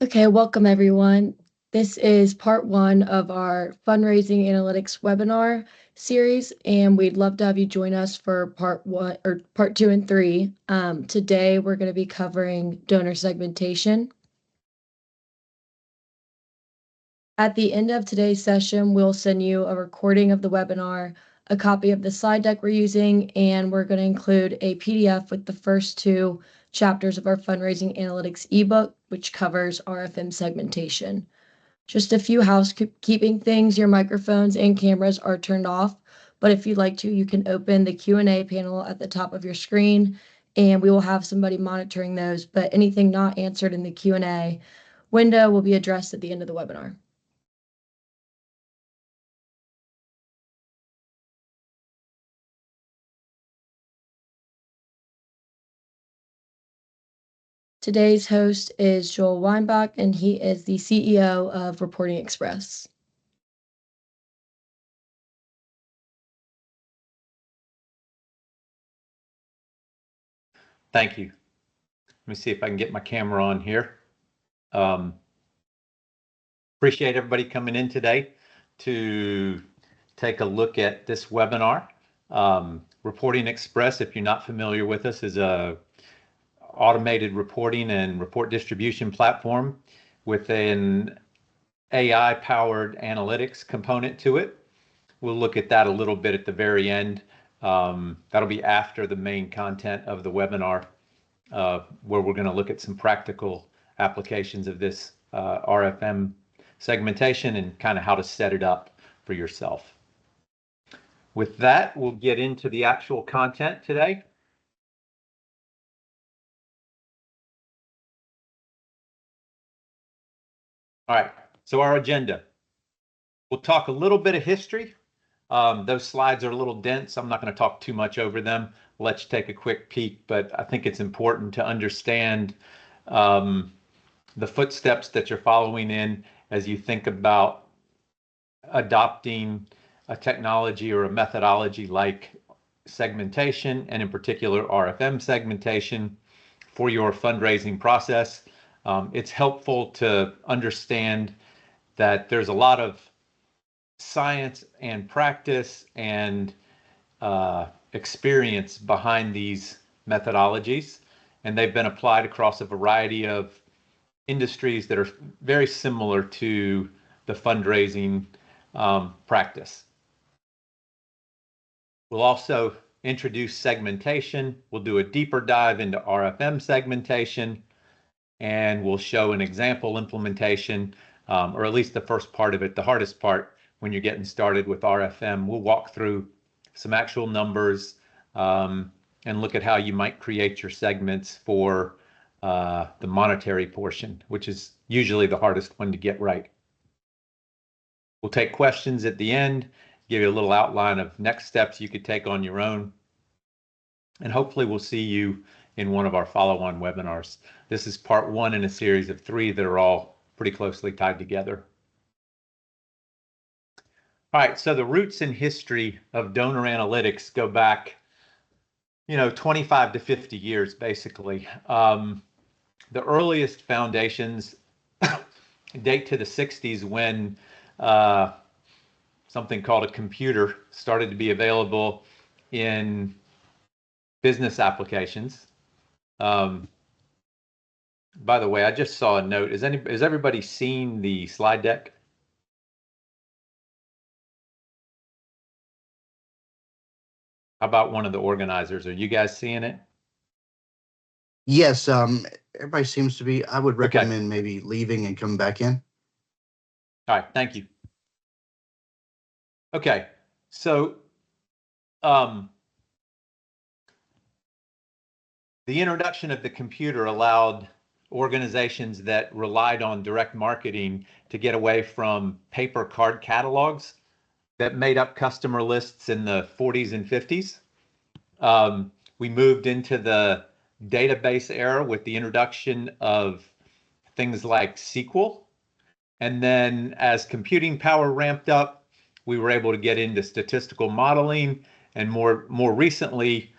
Okay, welcome everyone. This is part one of our fundraising analytics webinar series, and we'd love to have you join us for part one or part two and three. Today, we're going to be covering donor segmentation. At the end of today's session, we'll send you a recording of the webinar, a copy of the slide deck we're using, and we're going to include a PDF with the first two chapters of our fundraising analytics ebook, which covers RFM segmentation. Just a few housekeeping things. Your microphones and cameras are turned off, but if you'd like to, you can open the Q&A panel at the top of your screen, and we will have somebody monitoring those, but anything not answered in the Q&A window will be addressed at the end of the webinar. Today's host is Joel Weinbach, and he is the CEO of Reporting Express. Thank you. Let me see if I can get my camera on here. Appreciate everybody coming in today to take a look at this webinar. Reporting Express, if you're not familiar with us, is a automated reporting and report distribution platform with an AI-powered analytics component to it. We'll look at that a little bit at the very end. That'll be after the main content of the webinar, where we're going to look at some practical applications of this RFM segmentation and kind of how to set it up for yourself. With that, we'll get into the actual content today. All right, so our agenda. We'll talk a little bit of history. Those slides are a little dense. I'm not going to talk too much over them. We'll let you take a quick peek, but I think it's important to understand the footsteps that you're following in as you think about adopting a technology or a methodology like segmentation, and in particular RFM segmentation, for your fundraising process. It's helpful to understand that there's a lot of science and practice and experience behind these methodologies, and they've been applied across a variety of industries that are very similar to the fundraising practice. We'll also introduce segmentation. We'll do a deeper dive into RFM segmentation, and we'll show an example implementation, or at least the first part of it, the hardest part when you're getting started with RFM. We'll walk through some actual numbers and look at how you might create your segments for the monetary portion, which is usually the hardest one to get right. We'll take questions at the end, give you a little outline of next steps you could take on your own, and hopefully we'll see you in one of our follow-on webinars. This is part one in a series of three that are all pretty closely tied together. All right, so the roots and history of donor analytics go back, 25 to 50 years, basically. The earliest foundations date to the 60s when something called a computer started to be available in business applications. By the way, I just saw a note. Has everybody seen the slide deck? How about one of the organizers? Are you guys seeing it? Yes, everybody seems to be. I would recommend maybe leaving and coming back in. All right, thank you. Okay, so the introduction of the computer allowed organizations that relied on direct marketing to get away from paper card catalogs that made up customer lists in the 40s and 50s. We moved into the database era with the introduction of things like SQL. And then as computing power ramped up, we were able to get into statistical modeling, and more recently,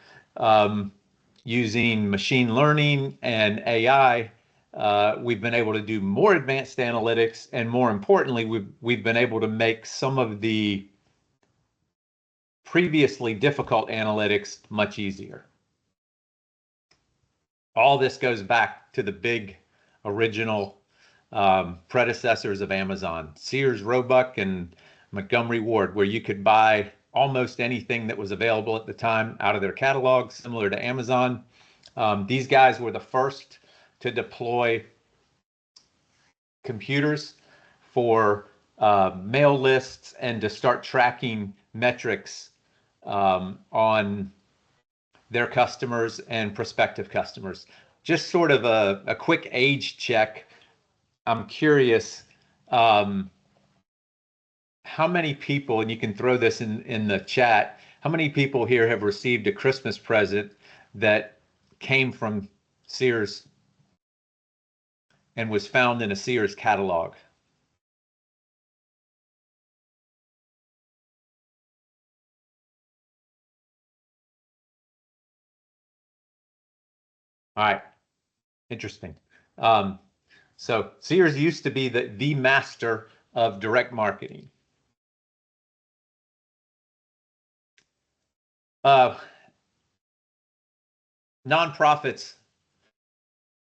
using machine learning and AI, we've been able to do more advanced analytics, and more importantly, we've been able to make some of the previously difficult analytics much easier. All this goes back to the big original predecessors of Amazon, Sears, Roebuck, and Montgomery Ward, where you could buy almost anything that was available at the time out of their catalog, similar to Amazon. These guys were the first to deploy computers for mail lists and to start tracking metrics on their customers and prospective customers. Just sort of a quick age check. I'm curious, how many people, and you can throw this in the chat, how many people here have received a Christmas present that came from Sears and was found in a Sears catalog? All right, interesting. So Sears used to be the master of direct marketing. Nonprofits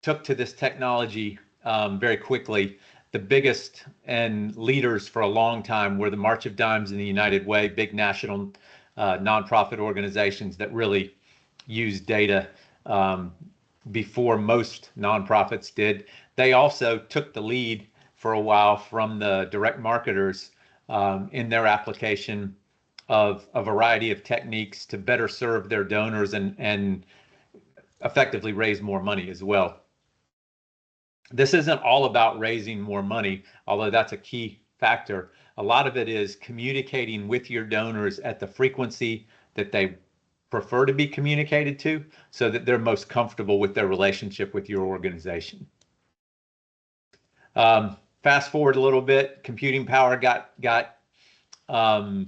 took to this technology very quickly. The biggest and leaders for a long time were the March of Dimes and the United Way, big national nonprofit organizations that really use data before most nonprofits did. They also took the lead for a while from the direct marketers in their application of a variety of techniques to better serve their donors and effectively raise more money as well. This isn't all about raising more money, although that's a key factor. A lot of it is communicating with your donors at the frequency that they prefer to be communicated to, so that they're most comfortable with their relationship with your organization. Fast forward a little bit, computing power got a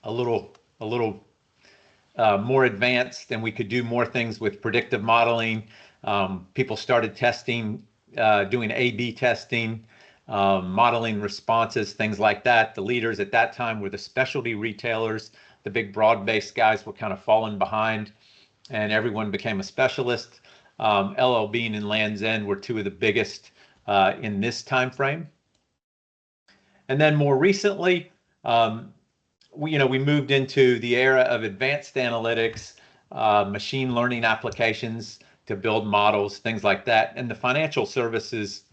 little more advanced, and we could do more things with predictive modeling. People started testing, doing A/B testing, modeling responses, things like that. The leaders at that time were the specialty retailers. The big broad-based guys were kind of falling behind, and everyone became a specialist. LL Bean and Land's End were two of the biggest in this time frame. And then more recently, we moved into the era of advanced analytics, machine learning applications to build models, things like that. And the financial services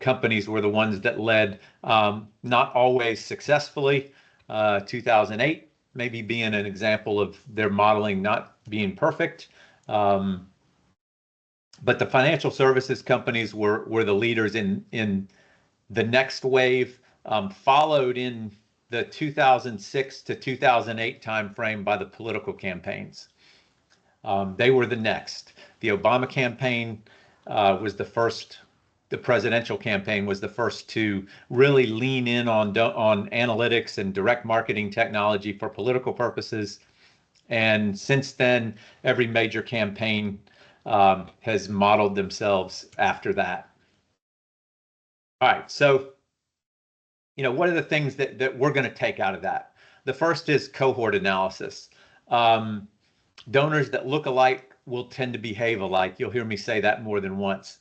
companies were the ones that led, not always successfully. 2008 maybe being an example of their modeling not being perfect. But the financial services companies were the leaders in the next wave, followed in the 2006 to 2008 timeframe by the political campaigns. They were the next. The Obama campaign was the first. The presidential campaign was the first to really lean in on analytics and direct marketing technology for political purposes. And since then, every major campaign has modeled themselves after that. All right, so what are the things that we're going to take out of that? The first is cohort analysis. Donors that look alike will tend to behave alike. You'll hear me say that more than once.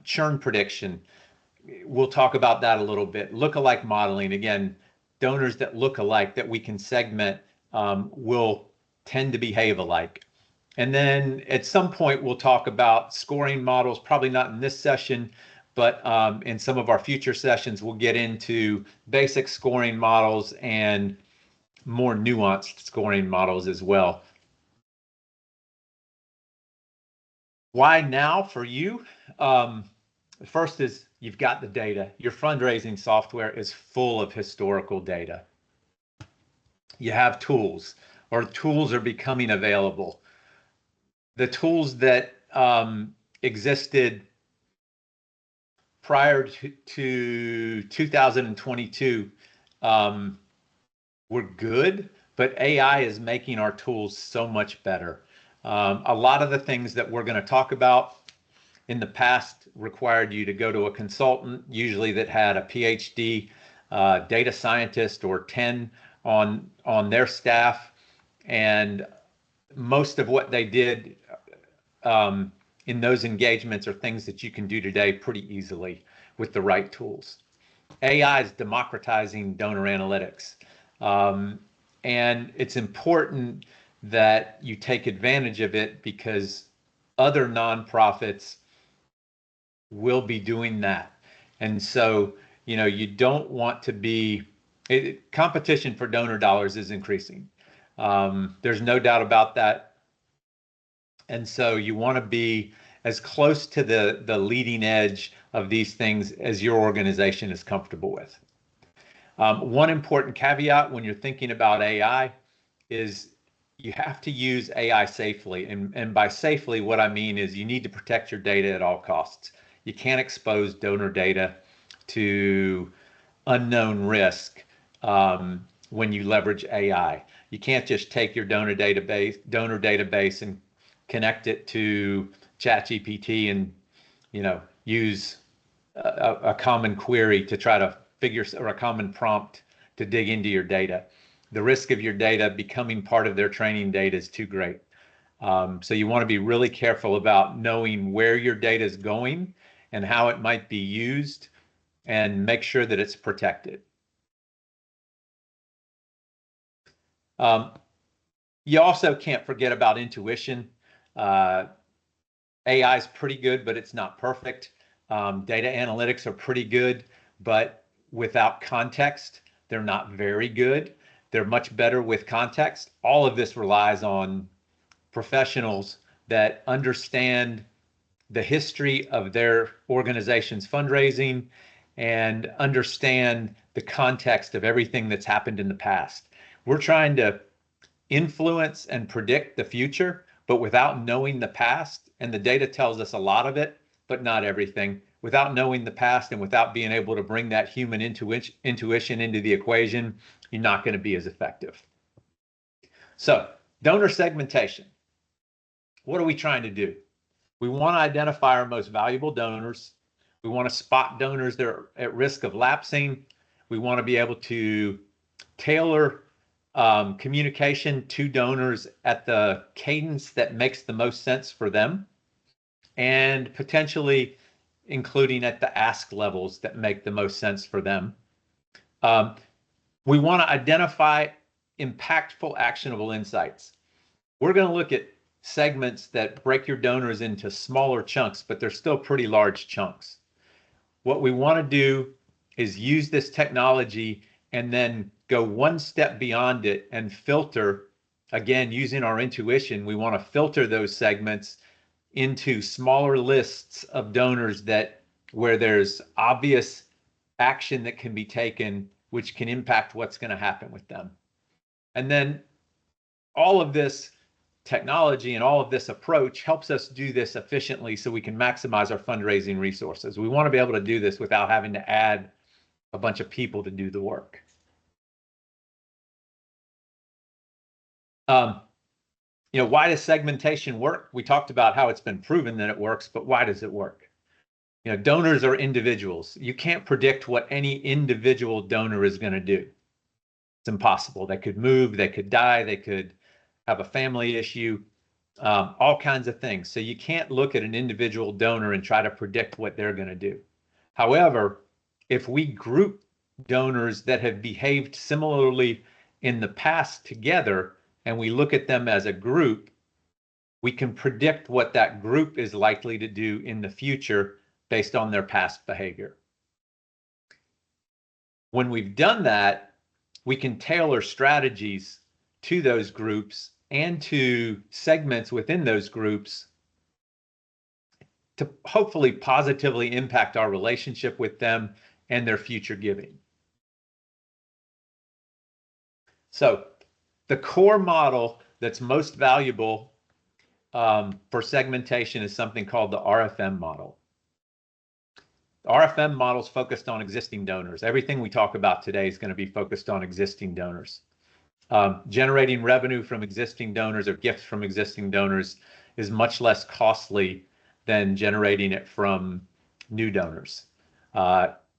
Churn prediction. We'll talk about that a little bit. Lookalike modeling. Again, donors that look alike that we can segment will tend to behave alike. And then at some point, we'll talk about scoring models, probably not in this session, but in some of our future sessions, we'll get into basic scoring models and more nuanced scoring models as well. Why now for you? First is you've got the data. Your fundraising software is full of historical data. You have tools, or tools are becoming available. The tools that existed prior to 2022 were good, but AI is making our tools so much better. A lot of the things that we're going to talk about in the past required you to go to a consultant, usually that had a PhD data scientist or 10 on their staff, and most of what they did in those engagements are things that you can do today pretty easily with the right tools. AI is democratizing donor analytics. And it's important that you take advantage of it because other nonprofits will be doing that. And so, you don't want to be, competition for donor dollars is increasing. There's no doubt about that. And so you want to be as close to the leading edge of these things as your organization is comfortable with. One important caveat when you're thinking about AI is you have to use AI safely. And by safely, what I mean is you need to protect your data at all costs. You can't expose donor data to unknown risk when you leverage AI. You can't just take your donor database and connect it to ChatGPT and use a common query to try to figure, or a common prompt to dig into your data. The risk of your data becoming part of their training data is too great. So you want to be really careful about knowing where your data is going and how it might be used, and make sure that it's protected. You also can't forget about intuition. AI is pretty good, but it's not perfect. Data analytics are pretty good, but without context, they're not very good. They're much better with context. All of this relies on professionals that understand the history of their organization's fundraising and understand the context of everything that's happened in the past. We're trying to influence and predict the future, but without knowing the past, and the data tells us a lot of it, but not everything. Without knowing the past and without being able to bring that human intuition into the equation, you're not going to be as effective. So, donor segmentation. What are we trying to do? We want to identify our most valuable donors. We want to spot donors that are at risk of lapsing. We want to be able to tailor communication to donors at the cadence that makes the most sense for them, and potentially including at the ask levels that make the most sense for them. We want to identify impactful, actionable insights. We're going to look at segments that break your donors into smaller chunks, but they're still pretty large chunks. What we want to do is use this technology and then go one step beyond it and filter, again, using our intuition. We want to filter those segments into smaller lists of donors where there's obvious action that can be taken, which can impact what's going to happen with them. And then all of this technology and all of this approach helps us do this efficiently so we can maximize our fundraising resources. We want to be able to do this without having to add a bunch of people to do the work. Why does segmentation work? We talked about how it's been proven that it works, but why does it work? Donors are individuals. You can't predict what any individual donor is going to do. It's impossible. They could move, they could die, they could have a family issue, all kinds of things. So you can't look at an individual donor and try to predict what they're going to do. However, if we group donors that have behaved similarly in the past together, and we look at them as a group, we can predict what that group is likely to do in the future based on their past behavior. When we've done that, we can tailor strategies to those groups and to segments within those groups to hopefully positively impact our relationship with them and their future giving. So the core model that's most valuable for segmentation is something called the RFM model. The RFM model is focused on existing donors. Everything we talk about today is going to be focused on existing donors. Generating revenue from existing donors or gifts from existing donors is much less costly than generating it from new donors.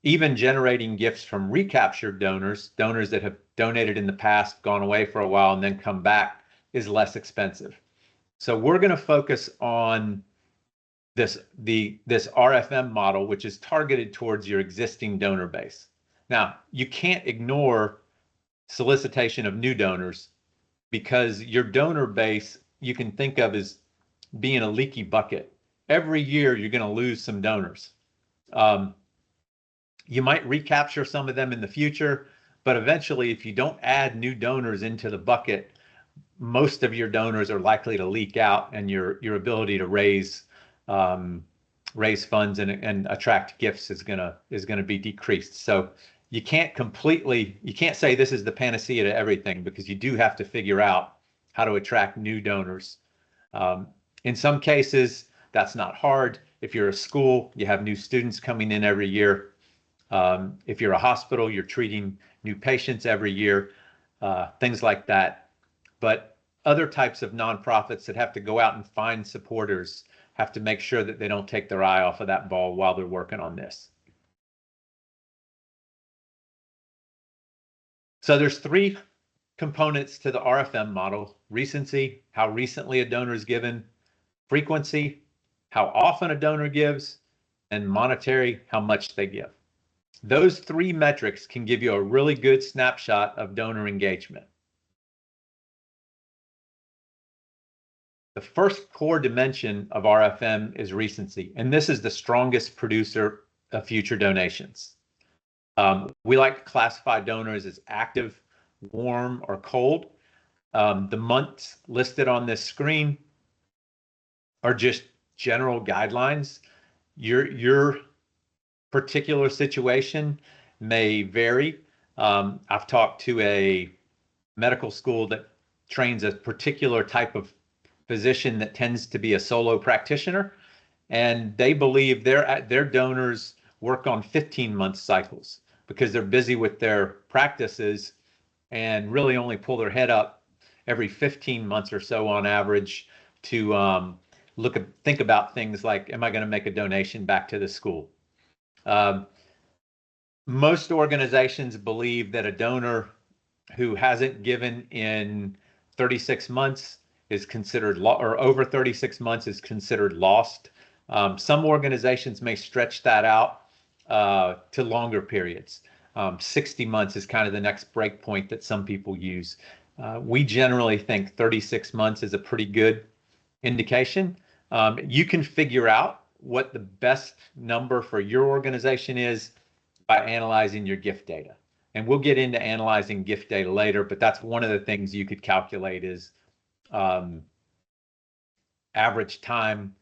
Even generating gifts from recaptured donors, donors that have donated in the past, gone away for a while, and then come back, is less expensive. So we're going to focus on this RFM model, which is targeted towards your existing donor base. Now, you can't ignore solicitation of new donors, because your donor base you can think of as being a leaky bucket. Every year you're going to lose some donors. You might recapture some of them in the future, but eventually, if you don't add new donors into the bucket, most of your donors are likely to leak out, and your ability to raise funds and attract gifts is gonna be decreased. So you can't say this is the panacea to everything, because you do have to figure out how to attract new donors. In some cases, that's not hard. If you're a school, you have new students coming in every year. If you're a hospital, you're treating new patients every year, things like that. But other types of nonprofits that have to go out and find supporters have to make sure that they don't take their eye off of that ball while they're working on this. So there's 3 components to the RFM model: recency, how recently a donor is given; frequency, how often a donor gives; and monetary, how much they give. Those 3 metrics can give you a really good snapshot of donor engagement. The first core dimension of RFM is recency, and this is the strongest producer of future donations. We like to classify donors as active, warm, or cold. The months listed on this screen are just general guidelines. Your particular situation may vary. I've talked to a medical school that trains a particular type of physician that tends to be a solo practitioner, and they believe their donors work on 15-month cycles, because they're busy with their practices and really only pull their head up every 15 months or so on average to think about things like, am I going to make a donation back to the school? Most organizations believe that a donor who hasn't given in 36 months is considered or over 36 months is considered lost. Some organizations may stretch that out to longer periods. 60 months is kind of the next break point that some people use. We generally think 36 months is a pretty good indication. You can figure out what the best number for your organization is by analyzing your gift data. And we'll get into analyzing gift data later, but that's one of the things you could calculate is average time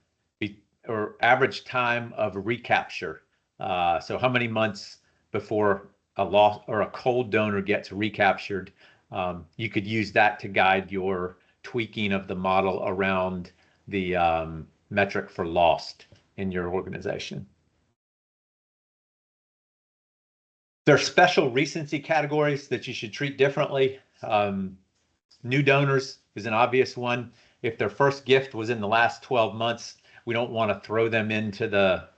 of recapture. So how many months before a lost or a cold donor gets recaptured? You could use that to guide your tweaking of the model around the metric for lost in your organization. There are special recency categories that you should treat differently. New donors is an obvious one. If their first gift was in the last 12 months, we don't want to throw them into the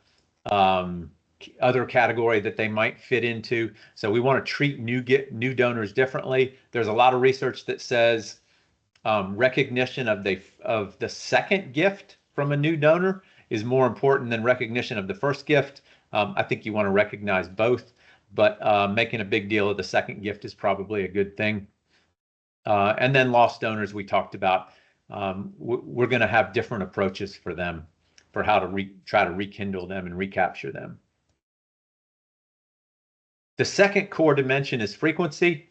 other category that they might fit into. So we want to treat new donors differently. There's a lot of research that says recognition of the second gift from a new donor is more important than recognition of the first gift. I think you want to recognize both, but making a big deal of the second gift is probably a good thing. And then lost donors we talked about. We're going to have different approaches for them, for how to try to rekindle them and recapture them. The second core dimension is frequency.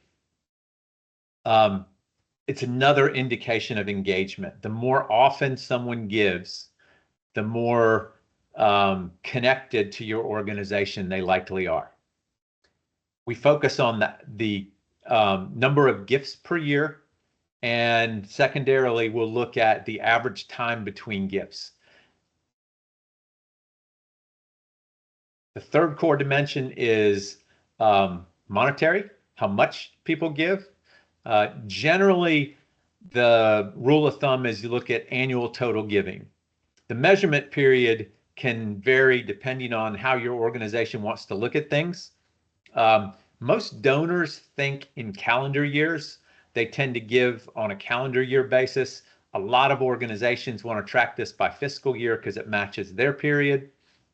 It's another indication of engagement. The more often someone gives, the more connected to your organization they likely are. We focus on the number of gifts per year, and secondarily, we'll look at the average time between gifts. The third core dimension is monetary, how much people give. Generally, the rule of thumb is you look at annual total giving. The measurement period can vary depending on how your organization wants to look at things. Most donors think in calendar years. They tend to give on a calendar year basis. A lot of organizations want to track this by fiscal year because it matches their period.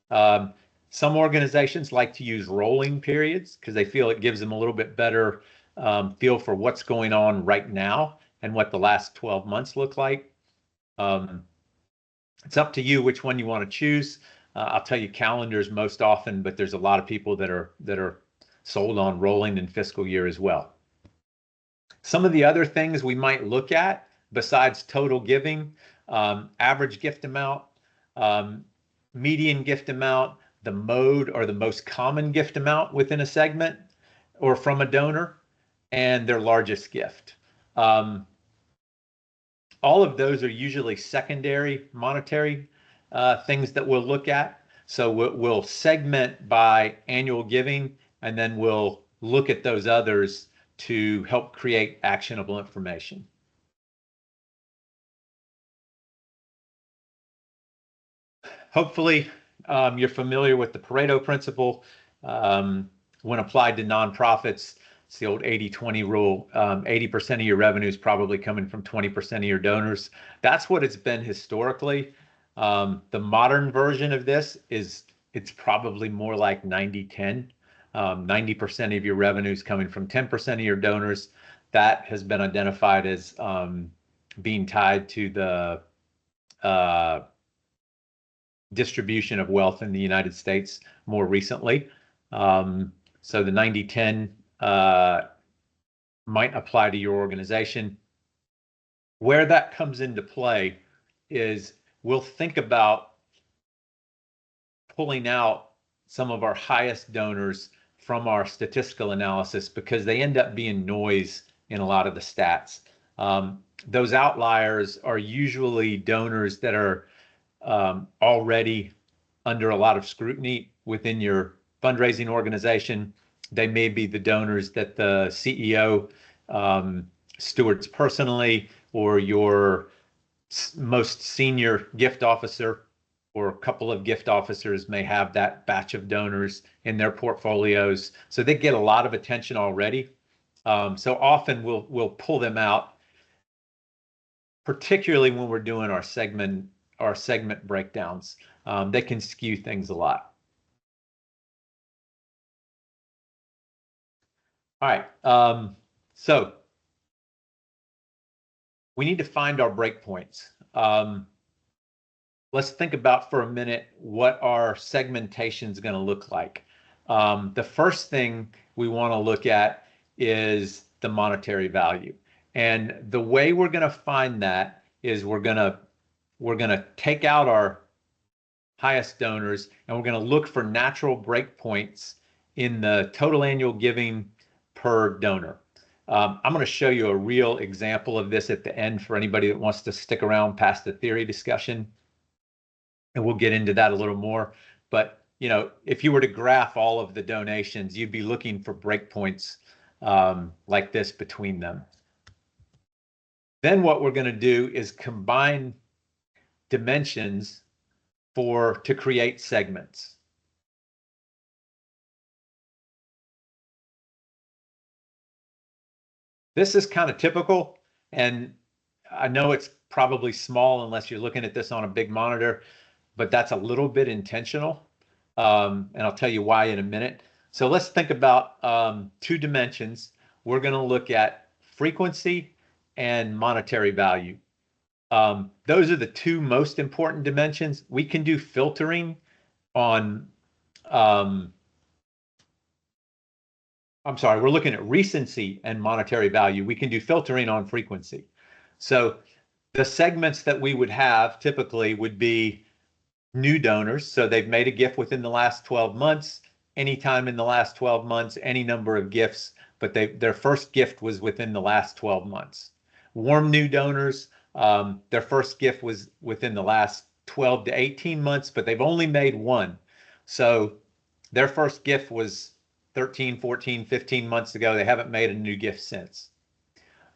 Some organizations like to use rolling periods because they feel it gives them a little bit better feel for what's going on right now and what the last 12 months look like. It's up to you which one you want to choose. I'll tell you calendars most often, but there's a lot of people that are sold on rolling and fiscal year as well. Some of the other things we might look at besides total giving, average gift amount, median gift amount, the mode or the most common gift amount within a segment or from a donor, and their largest gift. All of those are usually secondary monetary things that we'll look at. So we'll segment by annual giving, and then we'll look at those others to help create actionable information. Hopefully, you're familiar with the Pareto principle. When applied to nonprofits, it's the old 80-20 rule. 80% of your revenue is probably coming from 20% of your donors. That's what it's been historically. The modern version of this is it's probably more like 90-10. 90% of your revenue is coming from 10% of your donors. That has been identified as being tied to the distribution of wealth in the United States more recently. So the 90-10 might apply to your organization. Where that comes into play is we'll think about pulling out some of our highest donors from our statistical analysis because they end up being noise in a lot of the stats. Those outliers are usually donors that are already under a lot of scrutiny within your fundraising organization. They may be the donors that the CEO stewards personally, or your most senior gift officer or a couple of gift officers may have that batch of donors in their portfolios. So they get a lot of attention already. So often we'll pull them out, particularly when we're doing our segment breakdowns. They can skew things a lot. All right, so we need to find our breakpoints. Let's think about for a minute what our segmentation is going to look like. The first thing we want to look at is the monetary value. And the way we're going to find that is we're going to take out our highest donors and we're going to look for natural breakpoints in the total annual giving per donor. I'm going to show you a real example of this at the end for anybody that wants to stick around past the theory discussion. And we'll get into that a little more. But, you know, if you were to graph all of the donations, you'd be looking for breakpoints like this between them. Then what we're going to do is combine dimensions to create segments. This is kind of typical, and I know it's probably small unless you're looking at this on a big monitor, but that's a little bit intentional, and I'll tell you why in a minute. So let's think about two dimensions. We're going to look at frequency and monetary value. Those are the two most important dimensions. We can do filtering on, I'm sorry, we're looking at recency and monetary value. We can do filtering on frequency. So the segments that we would have typically would be new donors. So they've made a gift within the last 12 months, anytime in the last 12 months, any number of gifts, but their first gift was within the last 12 months. Warm new donors, their first gift was within the last 12 to 18 months, but they've only made one. So their first gift was 13, 14, 15 months ago. They haven't made a new gift since.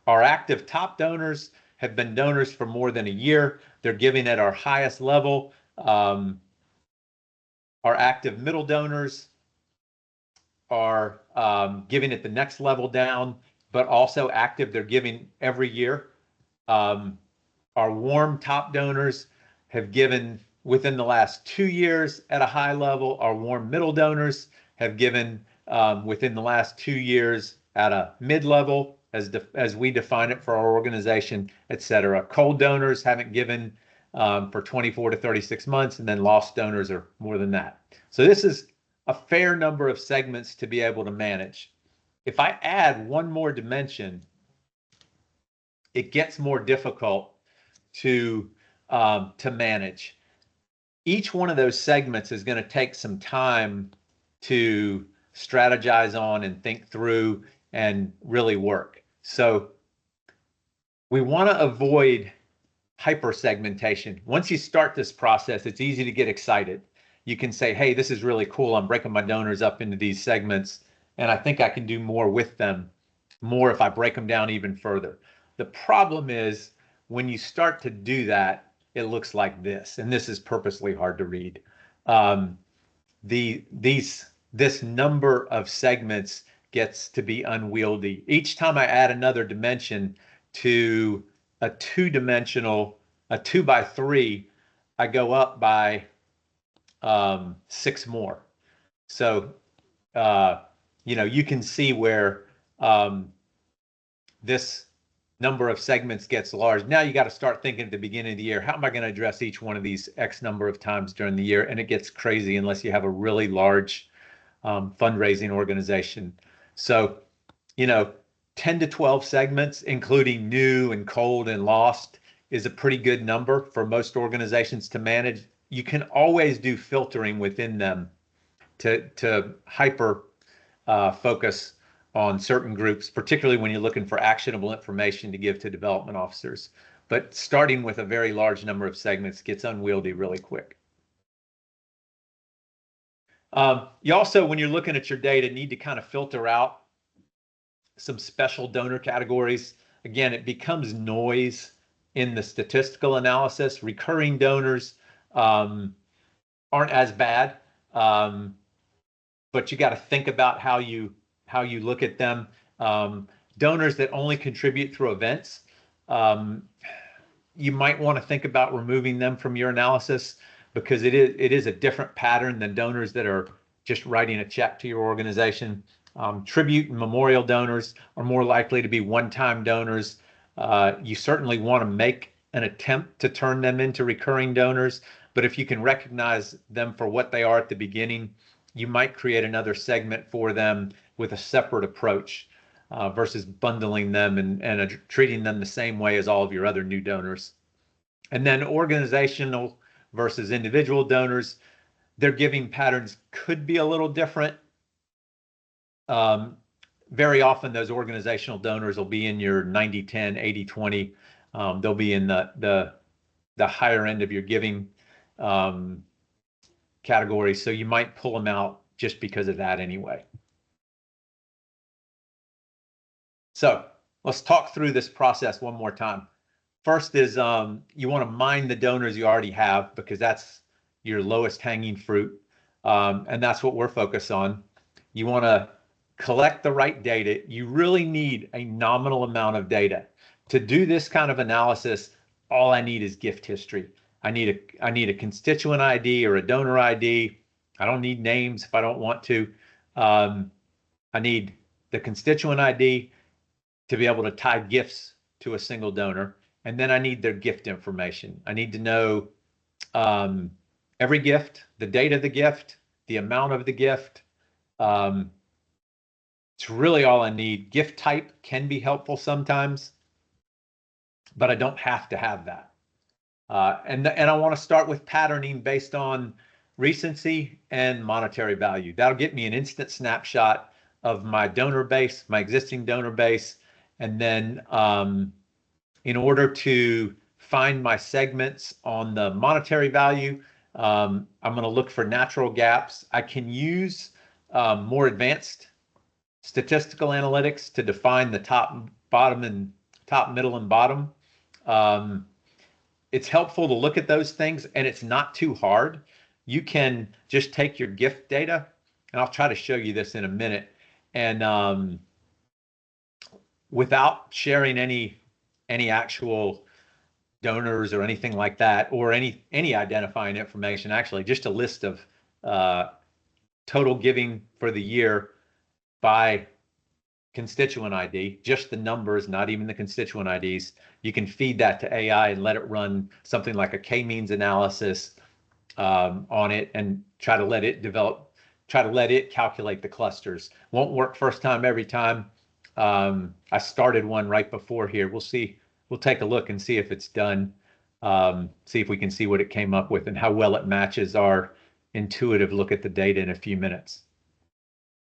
Our active top donors, have been donors for more than a year. They're giving at our highest level. Our active middle donors are giving at the next level down, but also active. They're giving every year. Our warm top donors have given within the last 2 years at a high level. Our warm middle donors have given within the last 2 years at a mid-level, as we define it for our organization, et cetera. Cold donors haven't given for 24 to 36 months, and then lost donors are more than that. So this is a fair number of segments to be able to manage. If I add one more dimension, it gets more difficult to manage. Each one of those segments is going to take some time to strategize on and think through and really work. So we want to avoid hypersegmentation. Once you start this process, it's easy to get excited. You can say, hey, this is really cool. I'm breaking my donors up into these segments, and I think I can do more with them, more if I break them down even further. The problem is when you start to do that, it looks like this, and this is purposely hard to read. This number of segments gets to be unwieldy. Each time I add another dimension to a 2-dimensional, a 2x3, I go up by 6 more. So, you can see where this number of segments gets large. Now you got to start thinking at the beginning of the year, how am I going to address each one of these X number of times during the year? And it gets crazy unless you have a really large fundraising organization. So, 10 to 12 segments, including new and cold and lost, is a pretty good number for most organizations to manage. You can always do filtering within them to hyper focus on certain groups, particularly when you're looking for actionable information to give to development officers. But starting with a very large number of segments gets unwieldy really quick. You also, when you're looking at your data, need to kind of filter out some special donor categories. Again, it becomes noise in the statistical analysis. Recurring donors aren't as bad, but you got to think about how you look at them. Donors that only contribute through events, you might want to think about removing them from your analysis, because it is a different pattern than donors that are just writing a check to your organization. Tribute and memorial donors are more likely to be one-time donors. You certainly want to make an attempt to turn them into recurring donors, but if you can recognize them for what they are at the beginning, you might create another segment for them with a separate approach versus bundling them and treating them the same way as all of your other new donors. And then organizational versus individual donors, their giving patterns could be a little different. Very often those organizational donors will be in your 90-10, 80-20. They'll be in the higher end of your giving category. So you might pull them out just because of that anyway. So let's talk through this process one more time. First is you want to mine the donors you already have, because that's your lowest hanging fruit. And that's what we're focused on. You want to collect the right data. You really need a nominal amount of data. To do this kind of analysis, all I need is gift history. I need a constituent ID or a donor ID. I don't need names if I don't want to. I need the constituent ID to be able to tie gifts to a single donor. And then I need their gift information. I need to know every gift, the date of the gift, the amount of the gift. It's really all I need. Gift type can be helpful sometimes, but I don't have to have that. And I want to start with patterning based on recency and monetary value. That'll get me an instant snapshot of my donor base, my existing donor base. And then in order to find my segments on the monetary value, I'm going to look for natural gaps. I can use more advanced statistical analytics to define the top, bottom, and top, middle, and bottom It's helpful to look at those things, and it's not too hard. You can just take your gift data, and I'll try to show you this in a minute, and without sharing any actual donors or anything like that, or any identifying information, actually just a list of total giving for the year by constituent ID, just the numbers, not even the constituent IDs. You can feed that to AI and let it run something like a k-means analysis on it, and try to let it calculate the clusters. Won't work first time every time. I started one right before here. We'll see. We'll take a look and see if it's done. See if we can see what it came up with and how well it matches our intuitive look at the data in a few minutes.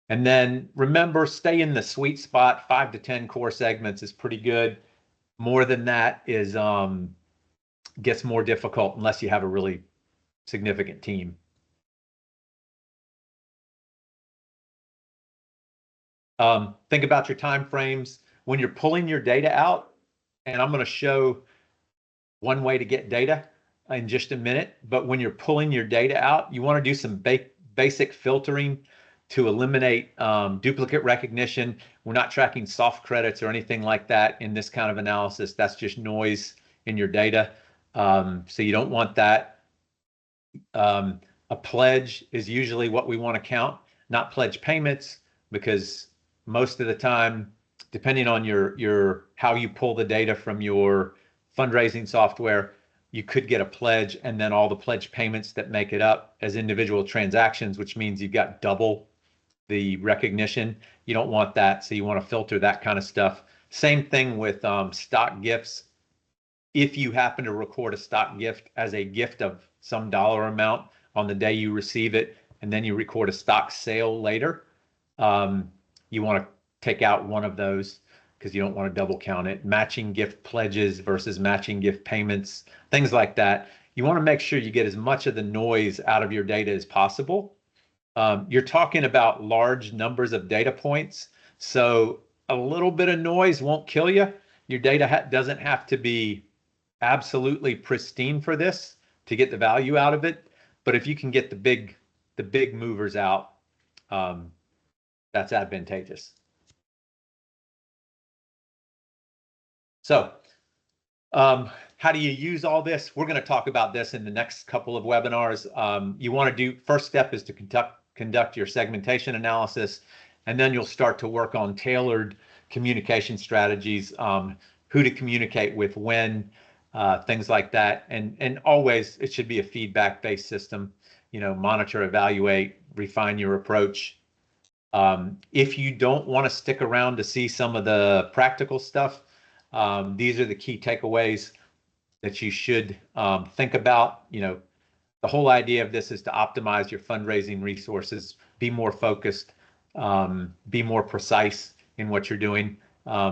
And then remember, stay in the sweet spot. 5 to 10 core segments is pretty good. More than that is gets more difficult unless you have a really significant team. Think about your time frames when you're pulling your data out, and I'm going to show one way to get data in just a minute. But when you're pulling your data out, you want to do some basic filtering to eliminate duplicate recognition. We're not tracking soft credits or anything like that in this kind of analysis. That's just noise in your data. So you don't want that. A pledge is usually what we want to count, not pledge payments, because most of the time, depending on your how you pull the data from your fundraising software, you could get a pledge and then all the pledge payments that make it up as individual transactions, which means you've got double the recognition. You don't want that, so you want to filter that kind of stuff. Same thing with stock gifts. If you happen to record a stock gift as a gift of some dollar amount on the day you receive it, and then you record a stock sale later, you want to take out one of those because you don't want to double count it. Matching gift pledges versus matching gift payments, things like that. You want to make sure you get as much of the noise out of your data as possible. You're talking about large numbers of data points, so a little bit of noise won't kill you. Your data doesn't have to be absolutely pristine for this to get the value out of it, but if you can get the big movers out, that's advantageous. So how do you use all this? We're going to talk about this in the next couple of webinars. You want to do, first step is to conduct your segmentation analysis, and then you'll start to work on tailored communication strategies, who to communicate with, when, things like that. And always it should be a feedback-based system. Monitor, evaluate, refine your approach. If you don't want to stick around to see some of the practical stuff, these are the key takeaways that you should think about. The whole idea of this is to optimize your fundraising resources, be more focused, be more precise in what you're doing.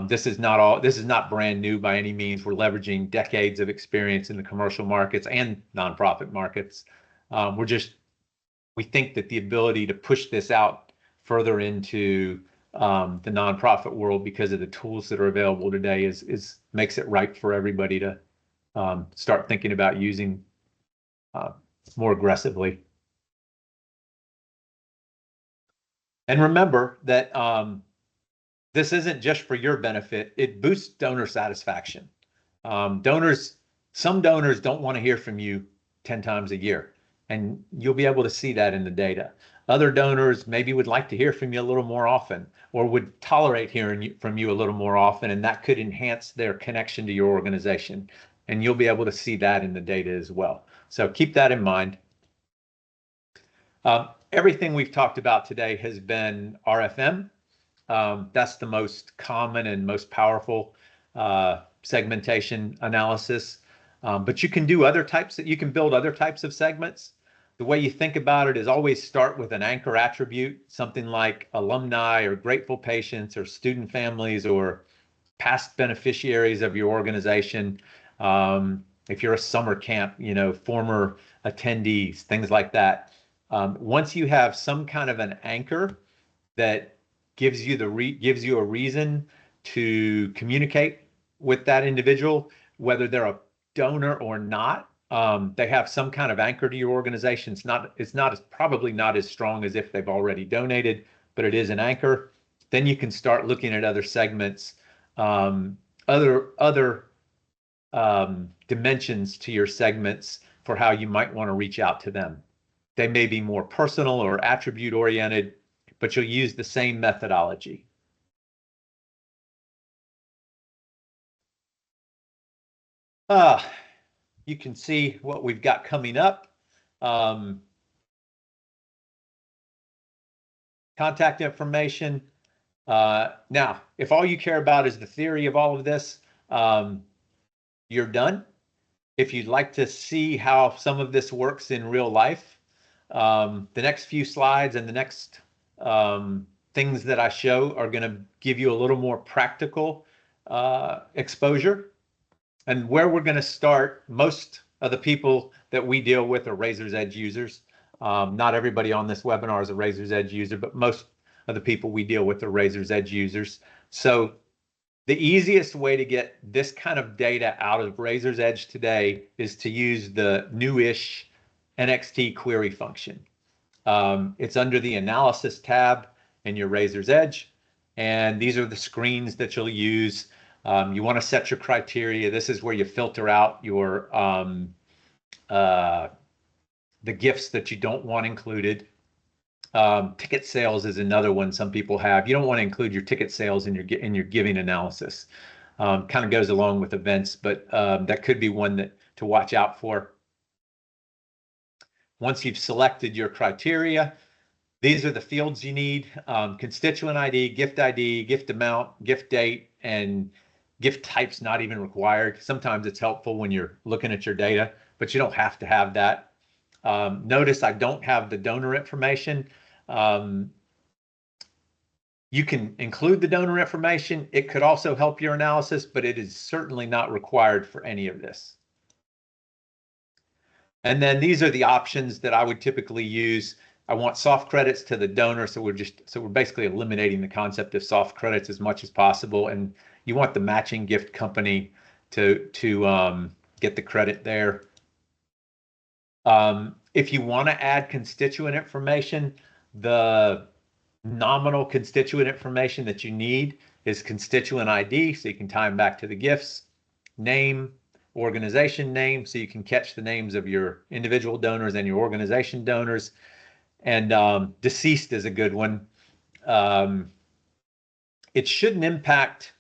This is not brand new by any means. We're leveraging decades of experience in the commercial markets and nonprofit markets. We think that the ability to push this out further into the nonprofit world, because of the tools that are available today, makes it ripe for everybody to start thinking about using more aggressively. And remember that this isn't just for your benefit. It boosts donor satisfaction. Some donors don't want to hear from you 10 times a year, and you'll be able to see that in the data. Other donors maybe would like to hear from you a little more often, or would tolerate hearing from you a little more often, and that could enhance their connection to your organization. And you'll be able to see that in the data as well. So keep that in mind. Everything we've talked about today has been RFM. That's the most common and most powerful segmentation analysis. But you can do other types. You can build other types of segments. The way you think about it is always start with an anchor attribute, something like alumni or grateful patients or student families or past beneficiaries of your organization. If you're a summer camp, former attendees, things like that. Once you have some kind of an anchor that gives you a reason to communicate with that individual, whether they're a donor or not. They have some kind of anchor to your organization. It's probably not as strong as if they've already donated, but it is an anchor. Then you can start looking at other segments, other dimensions to your segments for how you might want to reach out to them. They may be more personal or attribute oriented, but you'll use the same methodology. You can see what we've got coming up. Contact information. Now, if all you care about is the theory of all of this, you're done. If you'd like to see how some of this works in real life, the next few slides and the next things that I show are going to give you a little more practical exposure. And where we're going to start, most of the people that we deal with are Razor's Edge users. Not everybody on this webinar is a Razor's Edge user, but most of the people we deal with are Razor's Edge users. So the easiest way to get this kind of data out of Razor's Edge today is to use the newish NXT query function. It's under the Analysis tab in your Razor's Edge, and these are the screens that you'll use. You want to set your criteria. This is where you filter out your the gifts that you don't want included. Ticket sales is another one some people have. You don't want to include your ticket sales in your giving analysis. Kind of goes along with events, but that could be one to watch out for. Once you've selected your criteria, these are the fields you need: constituent ID, gift amount, gift date, and gift types not even required. Sometimes it's helpful when you're looking at your data, but you don't have to have that. Notice I don't have the donor information. You can include the donor information. It could also help your analysis, but it is certainly not required for any of this. And then these are the options that I would typically use. I want soft credits to the donor, so we're basically eliminating the concept of soft credits as much as possible. And you want the matching gift company to get the credit there. If you want to add constituent information, the nominal constituent information that you need is constituent ID, so you can tie them back to the gifts, name, organization name, so you can catch the names of your individual donors and your organization donors, and deceased is a good one. It shouldn't impact.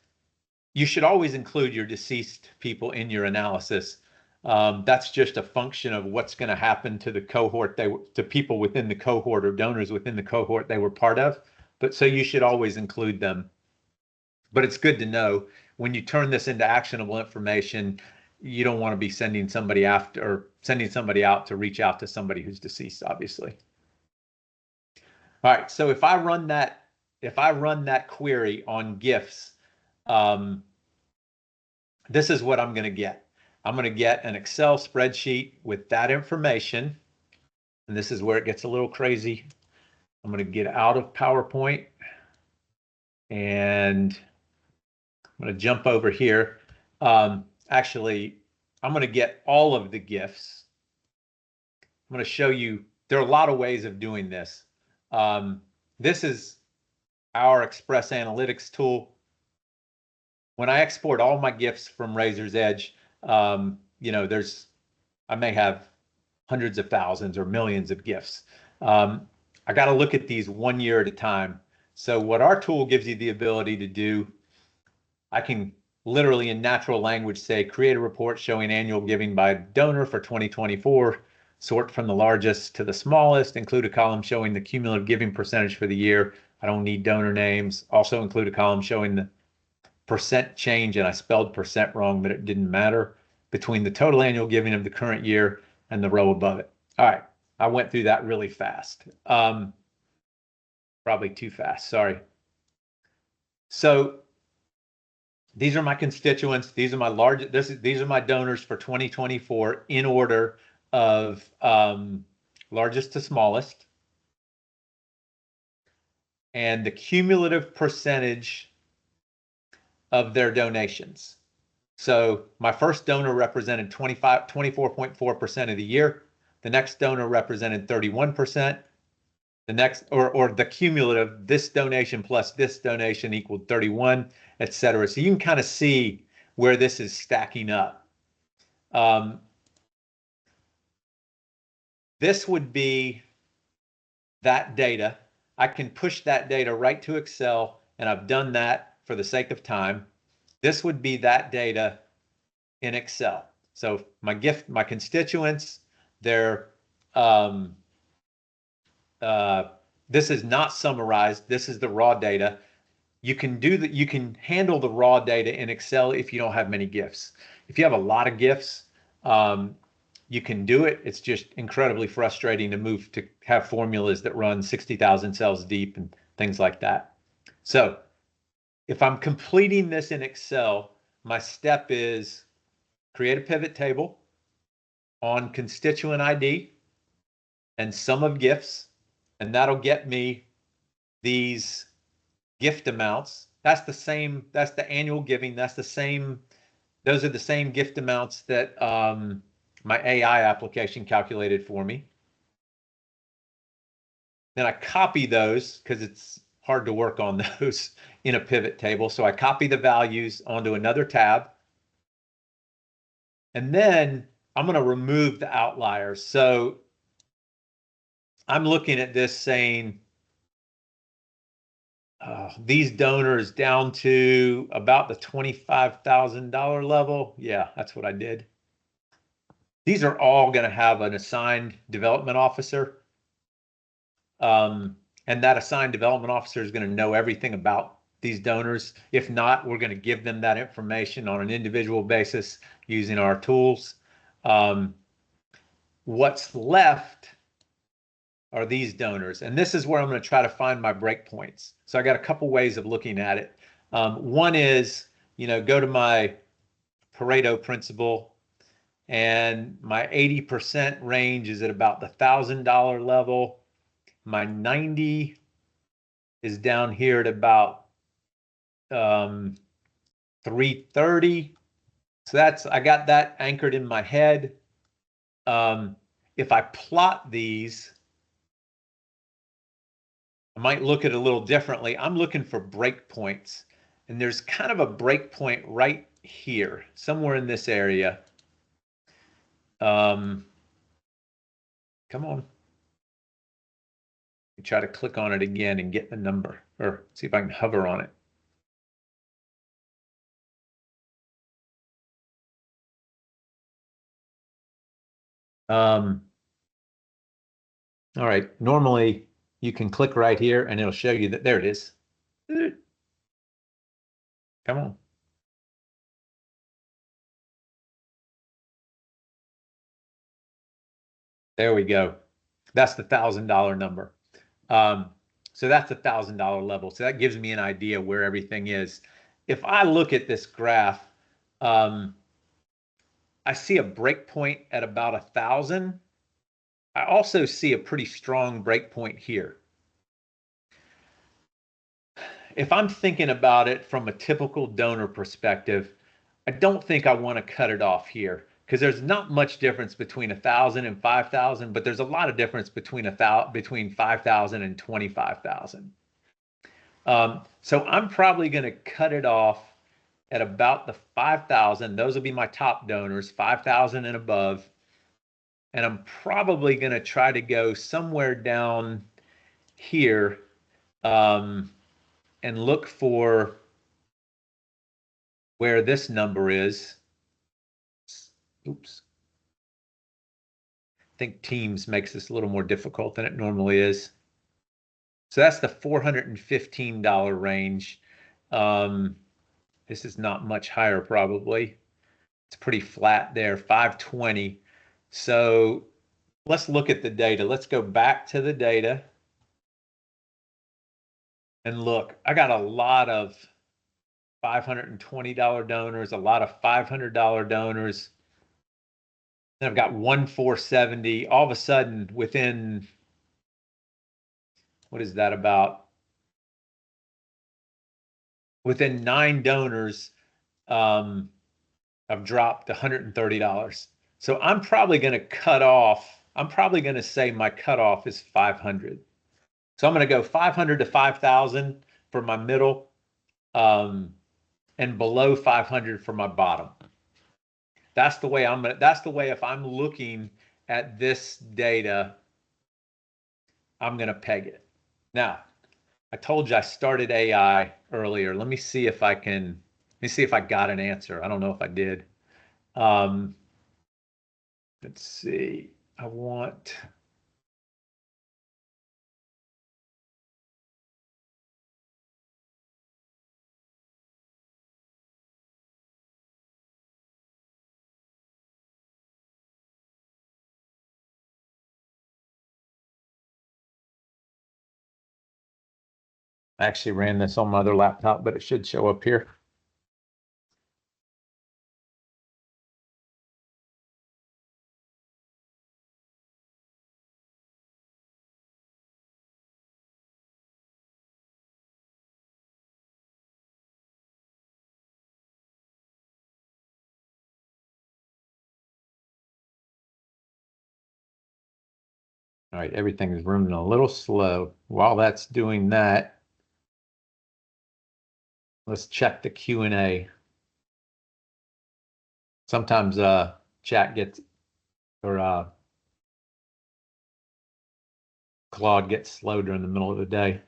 You should always include your deceased people in your analysis. That's just a function of what's going to happen to the cohort to people within the cohort or donors within the cohort they were part of. But so you should always include them. But it's good to know when you turn this into actionable information, you don't want to be sending somebody out to reach out to somebody who's deceased, obviously. All right, so if I run that query on gifts, this is what I'm going to get. I'm going to get an Excel spreadsheet with that information. And this is where it gets a little crazy. I'm going to get out of PowerPoint and I'm going to jump over here. Actually, I'm going to get all of the gifts. I'm going to show you, there are a lot of ways of doing this. This is our Express Analytics tool. When I export all my gifts from Razor's Edge, I may have hundreds of thousands or millions of gifts. I got to look at these 1 year at a time. So what our tool gives you the ability to do, I can literally in natural language say, create a report showing annual giving by donor for 2024, sort from the largest to the smallest, include a column showing the cumulative giving percentage for the year. I don't need donor names. Also include a column showing the percent change, and I spelled percent wrong, but it didn't matter, between the total annual giving of the current year and the row above it. All right, I went through that really fast. Probably too fast, sorry. So these are my constituents. These are my these are my donors for 2024 in order of largest to smallest. And the cumulative percentage of their donations. So my first donor represented 24.4% of the year. The next donor represented 31%. The next, or the cumulative, this donation plus this donation equaled 31, et cetera. So you can kind of see where this is stacking up. This would be that data. I can push that data right to Excel, and I've done that for the sake of time. This would be that data in Excel. So my constituents, they're, this is not summarized. This is the raw data. You can do that. You can handle the raw data in Excel if you don't have many GIFs. If you have a lot of GIFs, you can do it. It's just incredibly frustrating to move to have formulas that run 60,000 cells deep and things like that. So if I'm completing this in Excel, my step is create a pivot table on constituent ID and sum of GIFs, and that'll get me these gift amounts. That's the same, that's the annual giving. That's the same, those are the same gift amounts that my AI application calculated for me. Then I copy those because it's hard to work on those in a pivot table. So I copy the values onto another tab. And then I'm going to remove the outliers. So I'm looking at this saying, these donors down to about the $25,000 level. Yeah, that's what I did. These are all going to have an assigned development officer. And that assigned development officer is going to know everything about these donors. If not, we're going to give them that information on an individual basis using our tools. What's left are these donors. And this is where I'm going to try to find my breakpoints. So I got a couple ways of looking at it. One is, go to my Pareto principle, and my 80% range is at about the $1,000 level. My 90 is down here at about 330. So I got that anchored in my head. If I plot these, I might look at it a little differently. I'm looking for breakpoints, and there's kind of a breakpoint right here, somewhere in this area. Come on. Try to click on it again and get the number, or see if I can hover on it. All right, normally you can click right here and it'll show you that there it is. Come on. There we go. That's the $1,000 number. So that's the $1,000 level. So that gives me an idea where everything is. If I look at this graph, I see a breakpoint at about 1,000. I also see a pretty strong breakpoint here. If I'm thinking about it from a typical donor perspective, I don't think I want to cut it off here, because there's not much difference between 1,000 and 5,000, but there's a lot of difference between 5,000 and 25,000. So I'm probably going to cut it off at about the 5,000. Those will be my top donors, 5,000 and above. And I'm probably going to try to go somewhere down here and look for where this number is. Oops. I think Teams makes this a little more difficult than it normally is. So that's the $415 range. This is not much higher probably. It's pretty flat there, 520. So let's look at the data. Let's go back to the data. And look, I got a lot of $520 donors, a lot of $500 donors. Then I've got 1,470. All of a sudden, within, what is that about? Within 9 donors, I've dropped $130. So I'm probably going to cut off, I'm probably going to say my cutoff is 500. So I'm going to go 500 to 5,000 for my middle, and below 500 for my bottom. That's the way if I'm looking at this data, I'm going to peg it. Now, I told you I started AI earlier. Let me see if I got an answer. I don't know if I did. Let's see. I actually ran this on my other laptop, but it should show up here. All right, everything is running a little slow. While that's doing that, let's check the Q&A. Sometimes chat gets, or Claude gets slow during the middle of the day.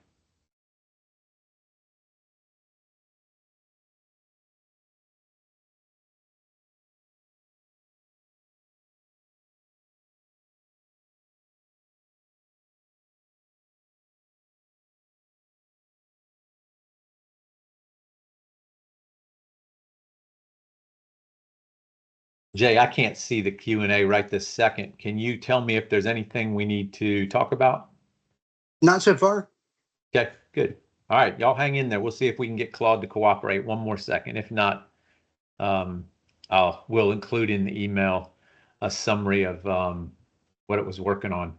Jay, I can't see the Q&A right this second. Can you tell me if there's anything we need to talk about? Not so far. Okay, good. All right, y'all hang in there. We'll see if we can get Claude to cooperate one more second. If not, we'll include in the email a summary of what it was working on.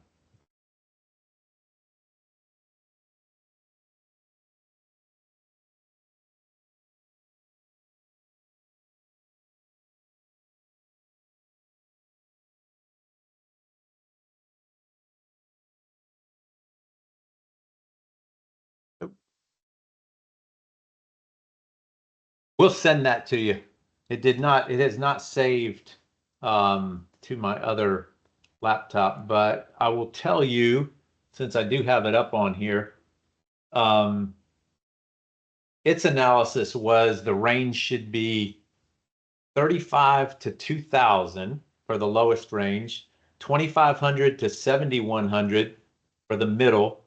We'll send that to you. It has not saved to my other laptop, but I will tell you, since I do have it up on here, its analysis was the range should be 35 to 2,000 for the lowest range, 2,500 to 7,100 for the middle,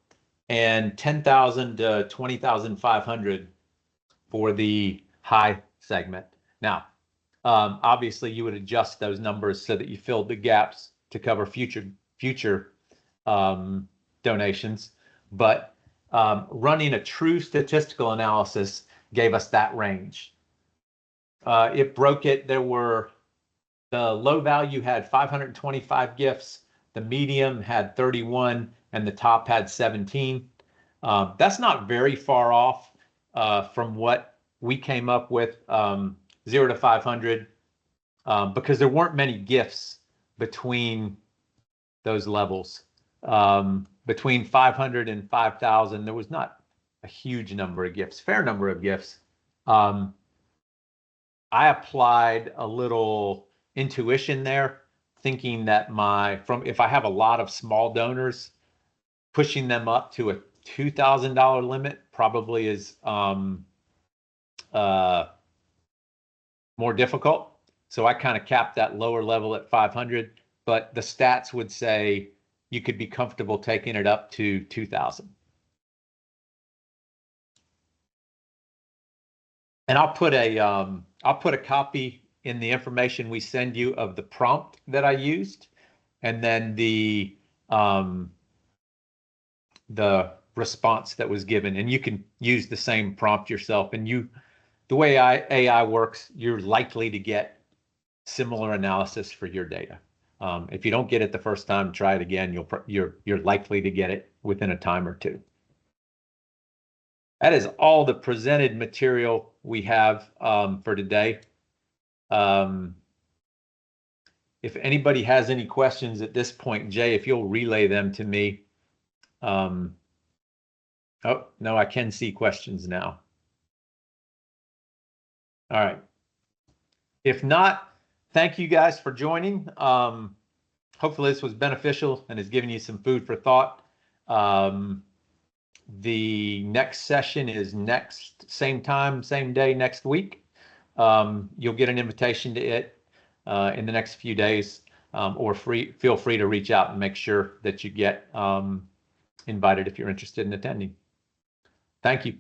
and 10,000 to 20,500 for the high segment. Now, obviously, you would adjust those numbers so that you filled the gaps to cover future donations. But running a true statistical analysis gave us that range. It broke it. The low value had 525 gifts, the medium had 31, and the top had 17. That's not very far off from what we came up with, 0 to 500, because there weren't many gifts between those levels. Between 500 and 5,000, there was not a huge number of gifts, fair number of gifts. I applied a little intuition there, thinking that if I have a lot of small donors, pushing them up to a $2,000 limit probably is more difficult. So I kind of capped that lower level at 500, but the stats would say you could be comfortable taking it up to 2,000. And I'll put a copy in the information we send you of the prompt that I used, and then the response that was given, and you can use the same prompt yourself. And the way AI works, you're likely to get similar analysis for your data. If you don't get it the first time, try it again. You're likely to get it within a time or two. That is all the presented material we have for today. If anybody has any questions at this point, Jay, if you'll relay them to me. Oh, no, I can see questions now. All right. If not, thank you guys for joining. Hopefully this was beneficial and has given you some food for thought. The next session is same time, same day next week. You'll get an invitation to it in the next few days, or feel free to reach out and make sure that you get invited if you're interested in attending. Thank you.